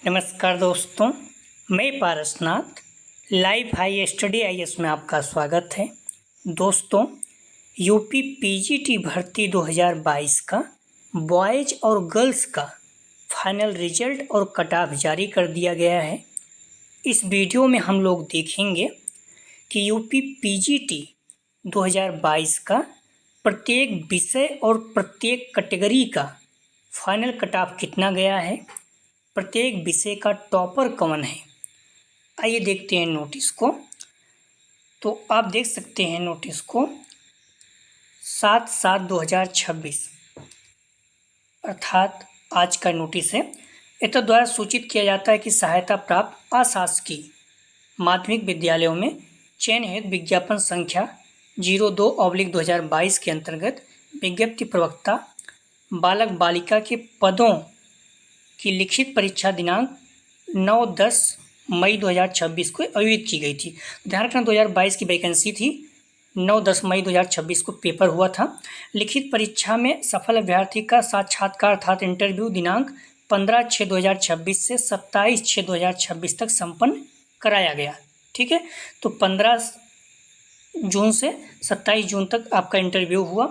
नमस्कार दोस्तों, मैं Parasnath live high study IAS में आपका स्वागत है। दोस्तों, यूपी पीजीटी भर्ती 2022 का बॉयज़ और गर्ल्स का फाइनल रिजल्ट और कट ऑफ जारी कर दिया गया है। इस वीडियो में हम लोग देखेंगे कि यूपी पीजीटी 2022 का प्रत्येक विषय और प्रत्येक कैटेगरी का फाइनल कट ऑफ कितना गया है, प्रत्येक विषय का टॉपर कौन है। आइए देखते हैं नोटिस को। तो आप देख सकते हैं नोटिस को 7/7/2026 अर्थात आज का नोटिस है। इतर द्वारा सूचित किया जाता है कि सहायता प्राप्त अशासकीय माध्यमिक विद्यालयों में चयन हेतु विज्ञापन संख्या 02/2022 के अंतर्गत विज्ञप्ति प्रवक्ता बालक बालिका के पदों की लिखित परीक्षा दिनांक 9-10 मई 2026 को आयोजित की गई थी। ध्यान रखना 2022 की वैकेंसी थी। 9-10 मई 2026 को पेपर हुआ था। लिखित परीक्षा में सफल अभ्यर्थी का साक्षात्कार अर्थात इंटरव्यू दिनांक 15/6/2026 से 27/6/2026 तक संपन्न कराया गया। ठीक है, तो 15 जून से 27 जून तक आपका इंटरव्यू हुआ।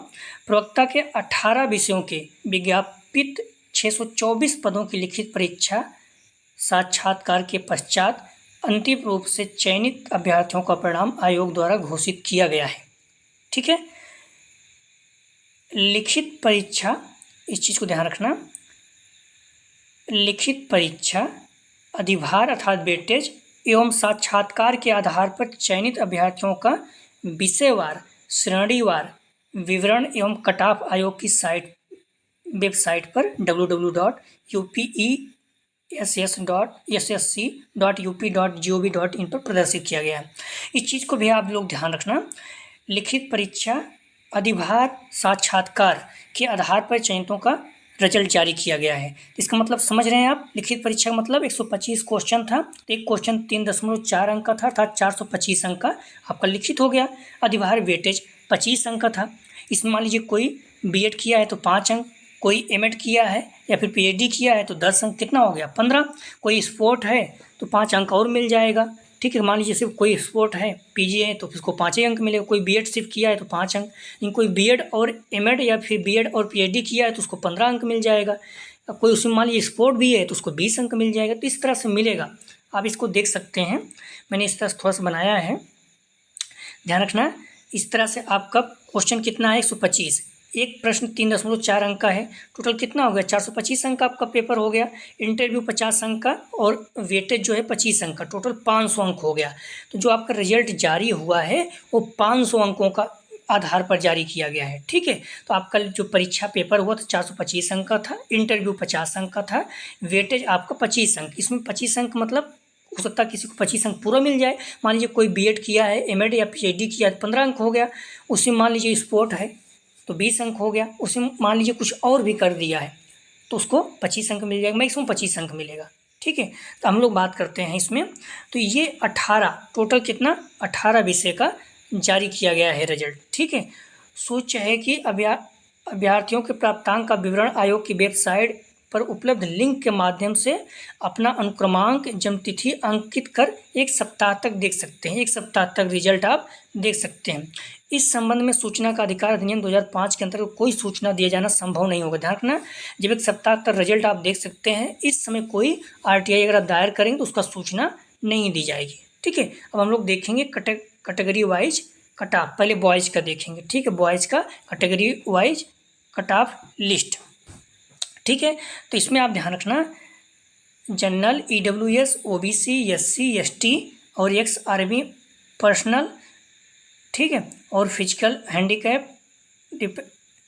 प्रवक्ता के 18 विषयों के विज्ञापित 624 पदों की लिखित परीक्षा साक्षात्कार के पश्चात अंतिम रूप से चयनित अभ्यर्थियों का परिणाम आयोग द्वारा घोषित किया गया है। ठीक है, लिखित परीक्षा, इस चीज़ को ध्यान रखना, लिखित परीक्षा अधिभार अर्थात वेटेज एवं साक्षात्कार के आधार पर चयनित अभ्यर्थियों का विषयवार श्रेणीवार विवरण एवं कट ऑफ आयोग की वेबसाइट पर www.upess.ssc.up.gov.in पर प्रदर्शित किया गया है। इस चीज़ को भी आप लोग ध्यान रखना। लिखित परीक्षा अधिभार साक्षात्कार के आधार पर चयनितों का रिजल्ट जारी किया गया है। इसका मतलब समझ रहे हैं आप। लिखित परीक्षा का मतलब 125 क्वेश्चन था, तो एक क्वेश्चन 3.4 अंक का था अर्थात 425 अंक का आपका लिखित हो गया। अधिभार वेटेज 25 अंक का था। इसमें मान लीजिए कोई बीएड किया है तो 5 अंक, कोई एमएड किया है या फिर पीएचडी किया है तो 10 अंक, कितना हो गया 15। कोई स्पोर्ट है तो 5 अंक और मिल जाएगा। ठीक है, मान लीजिए सिर्फ कोई स्पोर्ट है पीजी है तो उसको 5 ही अंक मिलेगा। कोई बीएड सिर्फ किया है तो 5 अंक, लेकिन कोई बीएड और एमएड या फिर बीएड और पीएचडी किया है तो उसको 15 अंक मिल जाएगा। अब कोई उसमें मान लीजिए स्पोर्ट भी है तो उसको 20 अंक मिल जाएगा। तो इस तरह से मिलेगा। आप इसको देख सकते हैं, मैंने इस तरह से थोड़ा सा बनाया है, ध्यान रखना। इस तरह से आपका क्वेश्चन कितना है 125, एक प्रश्न 3.4 अंक का है, टोटल कितना हो गया 425 अंक का आपका पेपर हो गया। इंटरव्यू 50 अंक का और वेटेज जो है 25 अंक का, टोटल 500 अंक हो गया। तो जो आपका रिजल्ट जारी हुआ है वो 500 अंकों का आधार पर जारी किया गया है। ठीक है, तो आपका जो परीक्षा पेपर हुआ था 425 अंक का था, इंटरव्यू 50 अंक का था, वेटेज आपका 25 अंक। इसमें 25 अंक मतलब हो सकता है किसी को 25 अंक पूरा मिल जाए। मान लीजिए कोई बीएड किया है, एमएड या पीएचडी किया है, 15 अंक हो गया। उसमें मान लीजिए स्पोर्ट है तो 20 अंक हो गया। उसमें मान लीजिए कुछ और भी कर दिया है तो उसको 25 अंक मिल जाएगा, मैक्सिमम 25 अंक मिलेगा। ठीक है, तो हम लोग बात करते हैं इसमें। तो ये 18 टोटल कितना 18 विषय का जारी किया गया है रिजल्ट। ठीक है, सूच्य है कि अभ्यर्थियों के प्राप्तांक का विवरण आयोग की वेबसाइट पर उपलब्ध लिंक के माध्यम से अपना अनुक्रमांक जन्म तिथि अंकित कर 1 सप्ताह तक देख सकते हैं। 1 सप्ताह तक रिजल्ट आप देख सकते हैं। इस संबंध में सूचना का अधिकार अधिनियम 2005 के अंतर्गत कोई सूचना दिया जाना संभव नहीं होगा। ध्यान रखना, जब 1 सप्ताह तक रिजल्ट आप देख सकते हैं, इस समय कोई आरटीआई अगर आप दायर करेंगे तो उसका सूचना नहीं दी जाएगी। ठीक है, अब हम लोग देखेंगे कैटेगरी वाइज कट ऑफ। पहले बॉयज़ का देखेंगे। ठीक है, बॉयज़ का category wise cut off list. ठीक है, तो इसमें आप ध्यान रखना, general, EWS, OBC, SC, ST और एक्स आर्मी पर्सनल, ठीक है, और physical handicap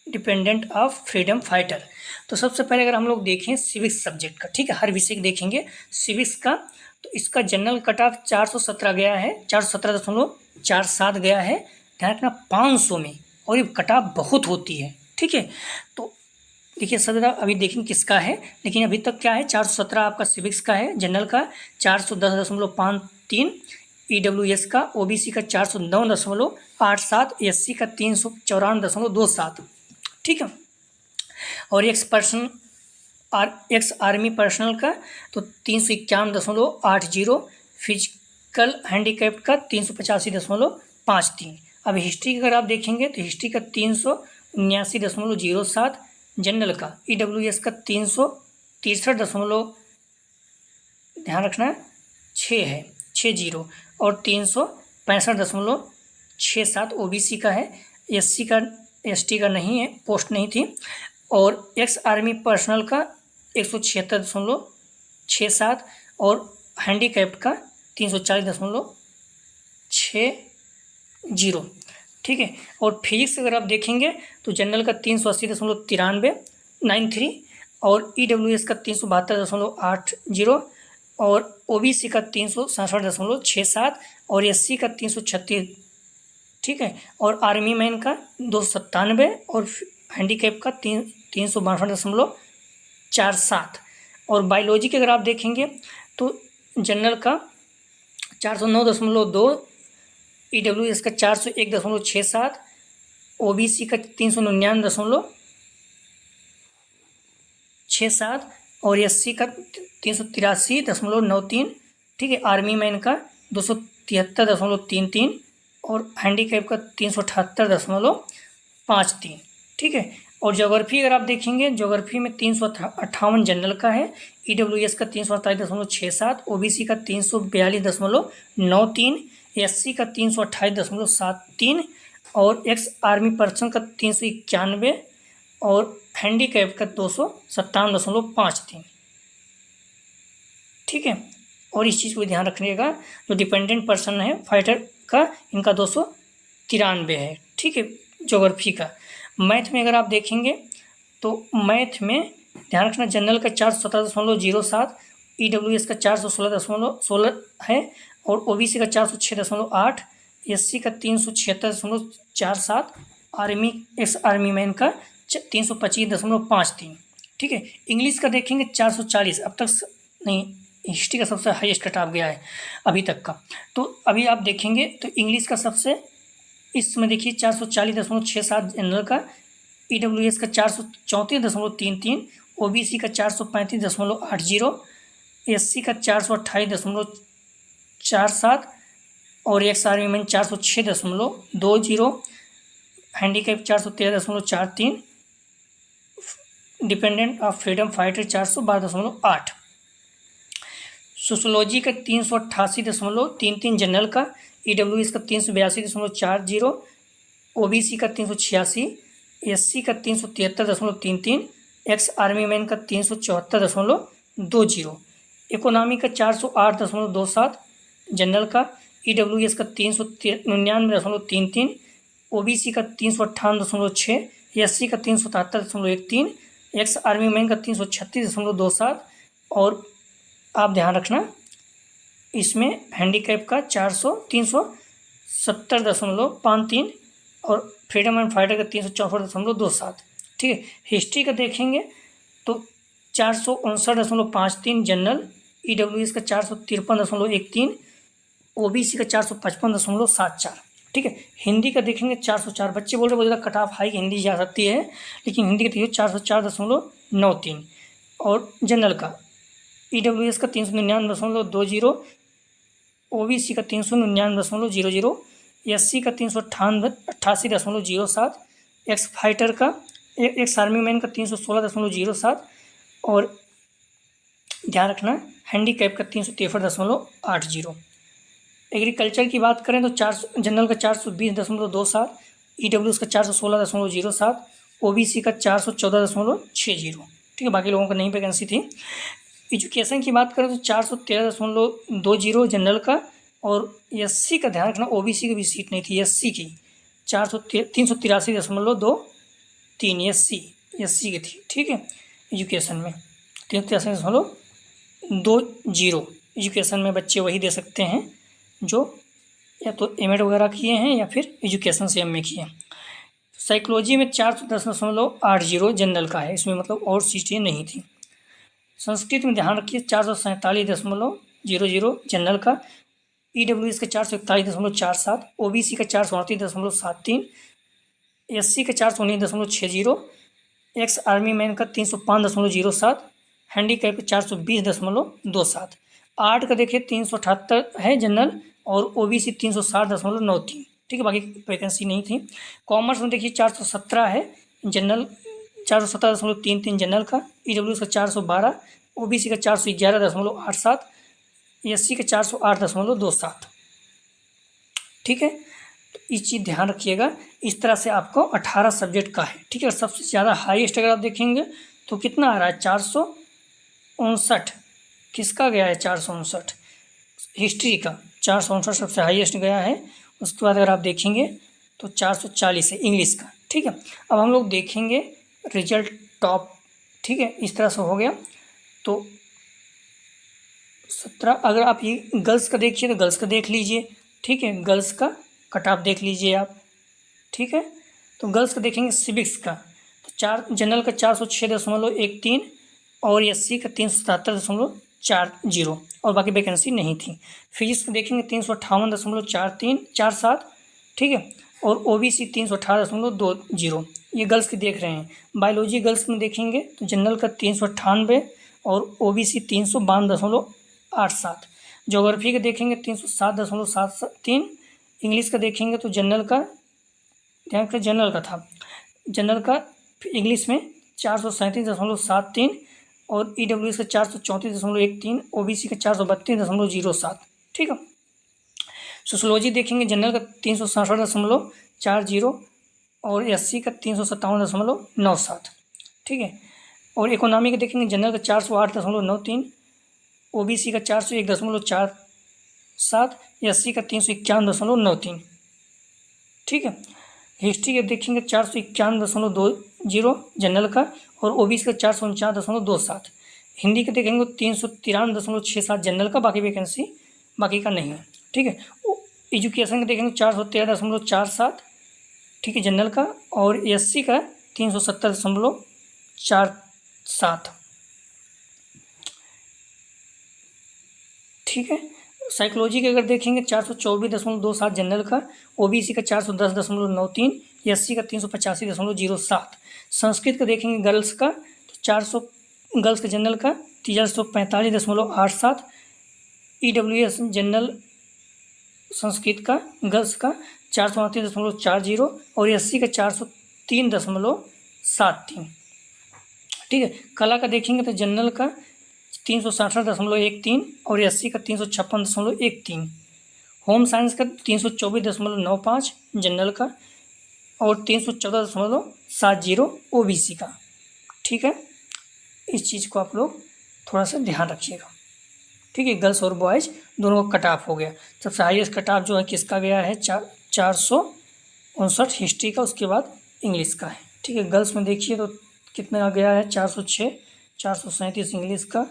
dependent of freedom fighter. तो सबसे पहले अगर हम लोग देखें सिविक्स सब्जेक्ट का, ठीक है, हर विषय देखेंगे सिविक्स का, तो इसका जनरल कट ऑफ 417 गया है, 417.47 गया है। ध्यान रखना 500 में, और ये कट ऑफ बहुत होती है। ठीक है, तो देखिए सदरा अभी देखेंगे किसका है, लेकिन अभी तक क्या है 417 आपका सिविक्स का है, जनरल का 410.53, ईडब्ल्यूएस का, ओबीसी का 409.87, एससी का 394.27। ठीक है, और x person ex army personnel का तो 351.80, फिजिकल हैंडीकैप्ड का 385.53। अब हिस्ट्री का अगर आप देखेंगे तो हिस्ट्री का 379.07, जनरल का EWS का 363, ध्यान रखना 6 है 60, और 365.67 OBC का है, SC का ST का नहीं है, पोस्ट नहीं थी। और एक्स आर्मी पर्सनल का 176.67 और हैंडीकैप्ड का 340.60, ठीक है। और फिजिक्स अगर आप देखेंगे तो जनरल का 380.93 और EWS का 372.80 और OBC का 367.67 और SC का 336, ठीक है। और आर्मी मैन का 297 और हैंडीकैप का 362.47। और बायोलॉजी के अगर आप देखेंगे तो जनरल का 409.2, EWS का 401.67, OBC का 399.67 और SC का 383.93, ठीक है। आर्मी मैन का 273.33 और हैंडीकैप का 378.53, ठीक है। और ज्योग्राफी अगर आप देखेंगे, ज्योग्राफी में 358 जनरल का है, EWS का 348.67, OBC का 342.93, SC का 328.73 और एक्स आर्मी पर्सन का 391 और हैंडीकैप का 257.53, ठीक है। और इस चीज़ को ध्यान रखिएगा, जो डिपेंडेंट पर्सन है फाइटर का, इनका 293 है, ठीक है, ज्योग्राफी का। मैथ में अगर आप देखेंगे तो मैथ में ध्यान रखना, जनरल का 417.07, EWS का 416.16 है और OBC का 406.8, SC का 376.47, एक्स आर्मी मैन का 325.53, ठीक है। इंग्लिश का देखेंगे 440, अब तक नहीं, हिस्ट्री का सबसे हाईएस्ट कट गया है अभी तक का। तो अभी आप देखेंगे तो इंग्लिश का सबसे, इसमें देखिए 440.67 जनरल का, EWS का 434.33, OBC का 435.80, SC का 428.47 और ex army man 406.20, handicap 413.43, dependent of freedom fighter 412.8। Sociology का 388.33 जनरल का, EWS का 382.40, OBC का 386, SC का 373.33, एक्स आर्मी मैन का 374.20, इकोनॉमी का 408.27 जनरल का, EWS का 399.33, OBC का 358.6, SC का 377.13, एक्स आर्मी मैन का 336.27 और आप ध्यान रखना इसमें हैंडीकैप का 370.53 और फ्रीडम एंड फाइटर का 364.27, ठीक है। हिस्ट्री का देखेंगे तो 459.53 जनरल, EWS का 453.13, OBC का 455.74, ठीक है। हिंदी का देखेंगे 404, बच्चे बोल रहे बहुत ज़्यादा कट ऑफ हाई हिंदी जा सकती है, लेकिन हिंदी का देखिए 404.93 और जनरल का EWS का 399.20, OBC का 399.00, SC का 388.07, एक्स फाइटर का एक्स आर्मी मैन का 316.07 और ध्यान रखना हैंडीकैप का 363.80। एग्रीकल्चर की बात करें तो जनरल का 420.27, EWS का 416.07, OBC का 414.60, ठीक है। बाकी लोगों का नहीं वैकेंसी थी। एजुकेशन की बात करें तो 413.20 जनरल का और SC का ध्यान रखना, OBC की भी सीट नहीं थी, SC की 383.23 SC की थी, ठीक है। एजुकेशन में 383.20 एजुकेशन में बच्चे वही दे सकते हैं जो या तो एमएड वगैरह किए हैं या फिर एजुकेशन से MA किए हैं। साइकोलॉजी में 410.80 जनरल का है, इसमें मतलब और सीटें नहीं थी। संस्कृत में ध्यान रखिए 447.00 जनरल का, EWS का 441.47, OBC का 438.73, SC का 419.60, एक्स आर्मी मैन का 305.07 हैंडीकैप 420.27। आर्ट का देखिए 378 है जनरल, और ओबीसी 360.93। ठीक है, बाकी वैकेंसी नहीं थी। कॉमर्स में देखिए 417 है जनरल, 417.33 जनरल का, ईडब्ल्यूएस का 412, ओबीसी का 411.87, एससी का 408.27। ठीक है, तो ये चीज़ ध्यान रखिएगा। इस तरह से आपको 18 सब्जेक्ट का है। ठीक है, सबसे ज़्यादा हाईएस्ट अगर आप देखेंगे तो कितना आ रहा है, 459। किसका गया है, 459 हिस्ट्री का, 459 सबसे हाईएस्ट गया है। उसके बाद अगर आप देखेंगे तो 440 है इंग्लिश का। ठीक है, अब हम लोग देखेंगे रिजल्ट टॉप। ठीक है, इस तरह से हो गया। तो 17, अगर आप ये गर्ल्स का देखिए तो गर्ल्स का देख लीजिए। ठीक है, गर्ल्स का कट ऑफ देख लीजिए आप। ठीक है, तो गर्ल्स का देखेंगे सिविक्स का तो जनरल का 406.13 और एससी का 377.40, और बाकी वैकेंसी नहीं थी। फिजिक्स का देखेंगे 358.47। ठीक है, और ओबीसी 318.20, ये गर्ल्स की देख रहे हैं। बायोलॉजी गर्ल्स में देखेंगे तो जनरल का 398 और ओबीसी 352.87। ज्योग्राफी का देखेंगे 307.73। इंग्लिश का देखेंगे तो जनरल का, ध्यान रखें जनरल का था, जनरल का इंग्लिश में 437.73 और ईडब्ल्यूएस का 434.13, ओबीसी का 432.07। ठीक है, सोशोलॉजी देखेंगे जनरल का 367.40 और एससी का 357.97। ठीक है, और इकोनॉमी का देखेंगे जनरल का 408.93, ओबीसी का 401.47, एससी का 351.93। ठीक है, हिस्ट्री के देखेंगे 451.20 जनरल का, और ओबीसी का 449.27। हिंदी के देखेंगे 393.67 जनरल का, बाकी वैकेंसी बाकी का नहीं है। ठीक है, एजुकेशन का देखेंगे 413.47। ठीक है, जनरल का, और एससी का 370.47। ठीक है, साइकोलॉजी के अगर देखेंगे 424.27 जनरल का, ओबीसी का 410.93, एससी का 385.07। संस्कृत का देखेंगे गर्ल्स का तो 400, गर्ल्स का जनरल का 445.87, ईडब्ल्यूएस जनरल संस्कृत का गर्ल्स का 429.40 और एससी का 403.73। ठीक है, कला का देखेंगे तो जनरल का 367.13 और एससी का 356.13। होम साइंस का 324.95 जनरल का, और 314.70 ओबीसी का। ठीक है, इस चीज़ को आप लोग थोड़ा सा ध्यान रखिएगा। ठीक है, गर्ल्स और बॉयज़ दोनों का कट ऑफ हो गया। सबसे हाईएस्ट कट ऑफ जो है किसका गया है, 459 हिस्ट्री का, उसके बाद इंग्लिश का है। ठीक है, गर्ल्स में देखिए तो कितना गया है, 406, 437 इंग्लिश का।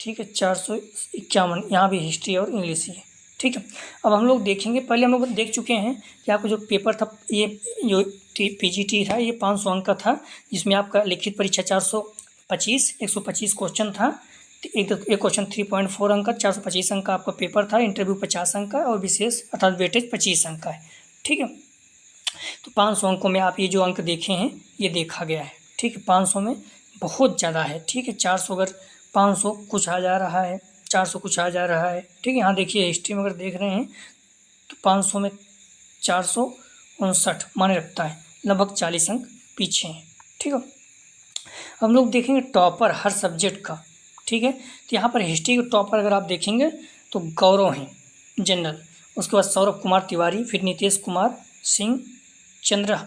ठीक है, 451 यहाँ भी हिस्ट्री और इंग्लिश ही है। ठीक है, अब हम लोग देखेंगे, पहले हम लोग देख चुके हैं कि आपको जो पेपर था, ये जो पीजीटी था, ये 500 अंक का था, जिसमें आपका लिखित परीक्षा 425 125 क्वेश्चन था। एक क्वेश्चन 3.4 अंक का, 425 अंक का आपका पेपर था। इंटरव्यू 50 अंक का और विशेष अर्थात वेटेज 25 अंक का है। ठीक है, तो 500 अंकों में आप ये जो अंक देखे हैं ये देखा गया है। ठीक है, 500 में बहुत ज़्यादा है। ठीक है, 400 अगर 500 कुछ आ जा रहा है, 400 कुछ आ जा रहा है। ठीक है, यहाँ देखिए हिस्ट्री में अगर देख रहे हैं तो 500 में 459 माने रखता है, लगभग 40 अंक पीछे हैं। ठीक है, हम लोग देखेंगे टॉपर हर सब्जेक्ट का। ठीक है, तो यहाँ पर हिस्ट्री के टॉपर अगर आप देखेंगे तो गौरव हैं जनरल, उसके बाद सौरभ कुमार तिवारी, फिर नीतीश कुमार सिंह, चंद्र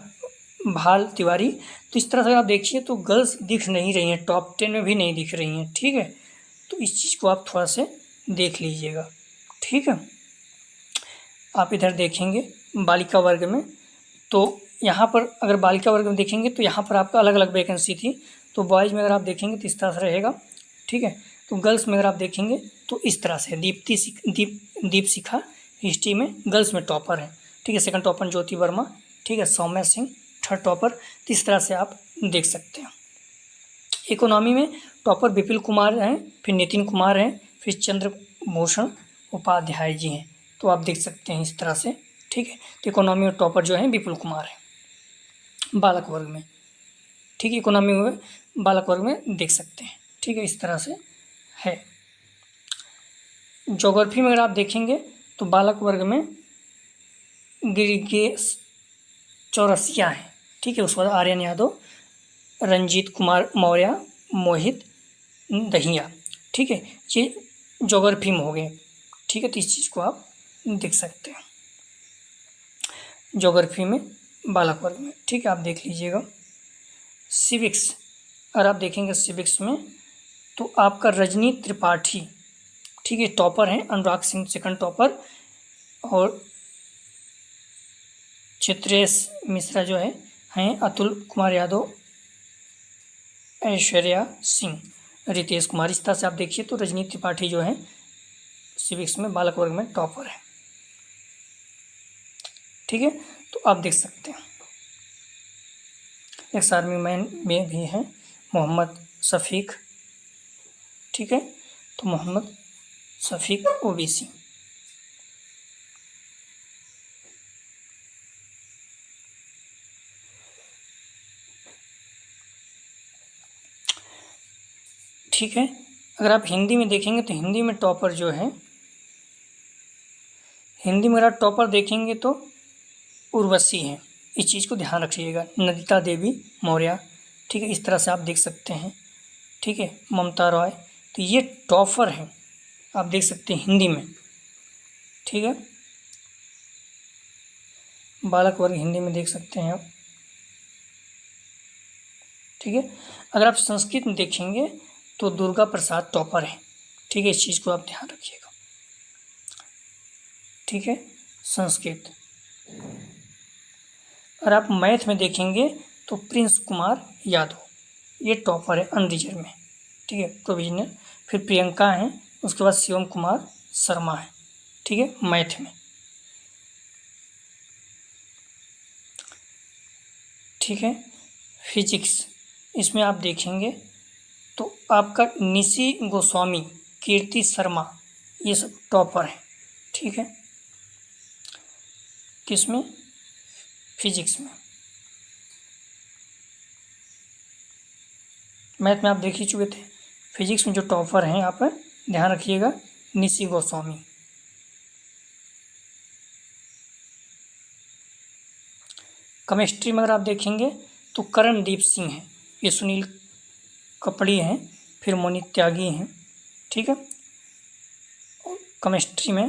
भाल तिवारी। तो इस तरह से आप देखिए तो गर्ल्स दिख नहीं रही हैं, टॉप 10 में भी नहीं दिख रही हैं। ठीक है, तो इस चीज़ को आप थोड़ा से देख लीजिएगा। ठीक है, आप इधर देखेंगे बालिका वर्ग में, तो यहाँ पर अगर बालिका वर्ग में देखेंगे तो यहाँ पर आपका अलग अलग वैकेंसी थी। तो बॉयज़ में अगर आप देखेंगे तो इस तरह से रहेगा। ठीक है, तो गर्ल्स में अगर आप देखेंगे तो इस तरह से दीप शिखा हिस्ट्री में गर्ल्स में टॉपर है। ठीक है, सेकंड टॉपर ज्योति वर्मा। ठीक है, सौम्या सिंह थर्ड टॉपर। तो इस तरह से आप देख सकते हैं। इकोनॉमी में टॉपर विपुल कुमार हैं, फिर नितिन कुमार हैं, फिर चंद्रभूषण उपाध्याय जी हैं। तो आप देख सकते हैं इस तरह से। ठीक है, तो इकोनॉमी में टॉपर जो है विपुल कुमार है बालक वर्ग में। ठीक है, इकोनॉमी में बालक वर्ग में देख सकते हैं। ठीक है, इस तरह से है। ज्योग्राफी में अगर आप देखेंगे तो बालक वर्ग में गिरिगेश चौरसिया है, ठीक है। उसके बाद आर्यन यादव, रंजीत कुमार मौर्य, मोहित दहिया, ठीक है। ये ज्योग्राफी में हो गए, ठीक है। तो इस चीज़ को आप देख सकते हैं ज्योग्राफी में बालक वर्ग में, ठीक है, आप देख लीजिएगा। सिविक्स अगर आप देखेंगे सिविक्स में तो आपका रजनी त्रिपाठी, ठीक है, टॉपर हैं। अनुराग सिंह सेकंड टॉपर, और चित्रेश मिश्रा जो हैं अतुल कुमार यादव, ऐश्वर्या सिंह, रितेश कुमार। इस तरह से आप देखिए तो रजनी त्रिपाठी जो है सिविक्स में बालक वर्ग में टॉपर है, ठीक है। तो आप देख सकते हैं। एक्स आर्मी मैन में भी है मोहम्मद शफीक, ठीक है। तो मोहम्मद शफीक ओबीसी। ठीक है, अगर आप हिंदी में देखेंगे तो हिंदी में टॉपर जो है, हिंदी में अगर आप टॉपर देखेंगे तो उर्वशी हैं। इस चीज़ को ध्यान रखिएगा। नदिता देवी मौर्य, ठीक है, इस तरह से आप देख सकते हैं, ठीक है। ममता रॉय, तो ये टॉपर हैं, आप देख सकते हैं हिंदी में, ठीक है। बालक वर्ग हिंदी में देख सकते हैं आप, ठीक है। अगर आप संस्कृत में देखेंगे तो दुर्गा प्रसाद टॉपर है, ठीक है। इस चीज़ को आप ध्यान रखिएगा, ठीक है। संस्कृत अगर आप मैथ में देखेंगे तो प्रिंस कुमार यादव, ये टॉपर है अनरिजर्व में, ठीक है, प्रोविजनल। फिर प्रियंका हैं, उसके बाद शिवम कुमार शर्मा है, ठीक है, मैथ में, ठीक है। फिजिक्स इसमें आप देखेंगे तो आपका निशी गोस्वामी, कीर्ति शर्मा, ये सब टॉपर हैं, ठीक है। किसमें? फिजिक्स में। मैथ में आप देख ही चुके थे। फिजिक्स में जो टॉपर हैं आप ध्यान रखिएगा, निशी गोस्वामी। केमिस्ट्री में अगर आप देखेंगे तो करणदीप सिंह हैं, ये सुनील कपड़ी हैं, फिर मोनित त्यागी हैं, ठीक है। केमिस्ट्री में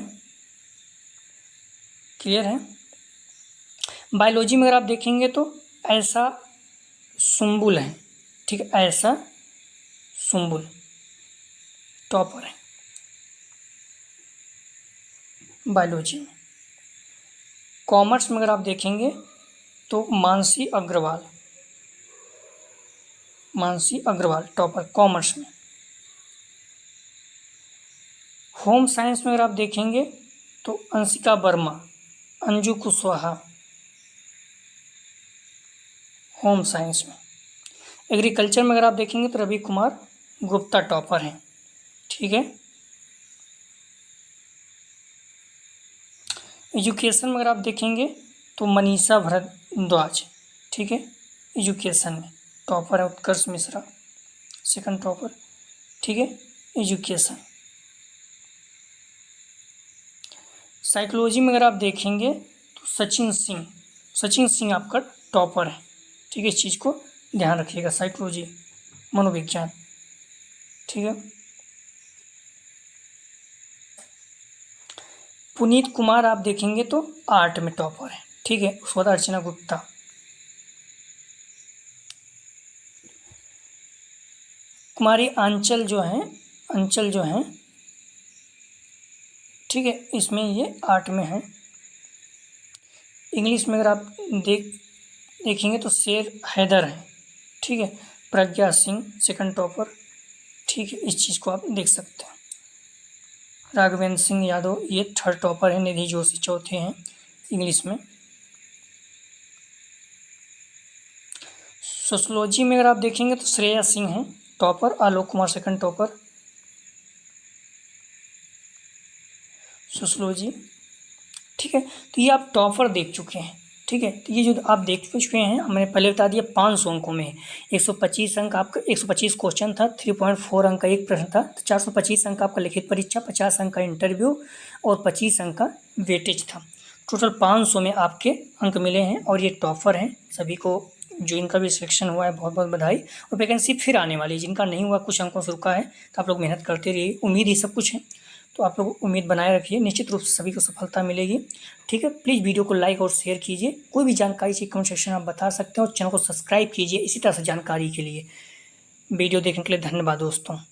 क्लियर है। बायोलॉजी में अगर आप देखेंगे तो ऐसा सुम्बुल है, ठीक है, ऐसा सुम्बुल टॉपर है बायोलॉजी में। कॉमर्स में अगर आप देखेंगे तो मानसी अग्रवाल टॉपर कॉमर्स में। होम साइंस में अगर आप देखेंगे तो अंशिका वर्मा, अंजू कुशवाहा, होम साइंस में। एग्रीकल्चर में अगर आप देखेंगे तो रवि कुमार गुप्ता टॉपर हैं, ठीक है। एजुकेशन में अगर आप देखेंगे तो मनीषा भरद्वाज, ठीक है, एजुकेशन में टॉपर है। उत्कर्ष मिश्रा सेकंड टॉपर, ठीक है, एजुकेशन। साइकोलॉजी में अगर आप देखेंगे तो सचिन सिंह आपका टॉपर है, ठीक है। इस चीज़ को ध्यान रखिएगा, साइकोलॉजी मनोविज्ञान, ठीक है। पुनीत कुमार आप देखेंगे तो आर्ट में टॉपर है, ठीक है। उसके बाद अर्चना गुप्ता। कुमारी अंचल जो है, ठीक है, इसमें ये आर्ट में है। इंग्लिश में अगर आप देखेंगे तो शेर हैदर है, ठीक है। प्रज्ञा सिंह सेकंड टॉपर, ठीक है, इस चीज़ को आप देख सकते हैं। राघवेंद्र सिंह यादव ये थर्ड टॉपर है। निधि जोशी चौथे हैं इंग्लिश में। सोशलॉजी में अगर आप देखेंगे तो श्रेया सिंह हैं topper, Alok Kumar second topper sociology, ठीक है। तो ये आप टॉपर देख चुके हैं, ठीक है। तो ये जो आप देख चुके हैं, मैंने पहले बता दिया 500 अंकों में 125 अंक आपका, 125 क्वेश्चन था, 3.4 अंक का एक प्रश्न था, तो 425 अंक आपका लिखित परीक्षा, 50 अंक का इंटरव्यू और 25 अंक का वेटेज था। टोटल 500 में आपके अंक मिले हैं और ये टॉपर हैं। सभी को जो इनका भी सिलेक्शन हुआ है बहुत बहुत बधाई। और वैकेंसी फिर आने वाली है, जिनका नहीं हुआ कुछ अंकों से रुका है, तो आप लोग मेहनत करते रहिए, उम्मीद ही सब कुछ है। तो आप लोग उम्मीद बनाए रखिए, निश्चित रूप से सभी को सफलता मिलेगी। ठीक है, प्लीज़ वीडियो को लाइक और शेयर कीजिए। कोई भी जानकारी चाहिए कमेंट सेक्शन में आप बता सकते हैं और चैनल को सब्सक्राइब कीजिए इसी तरह से जानकारी के लिए। वीडियो देखने के लिए धन्यवाद दोस्तों।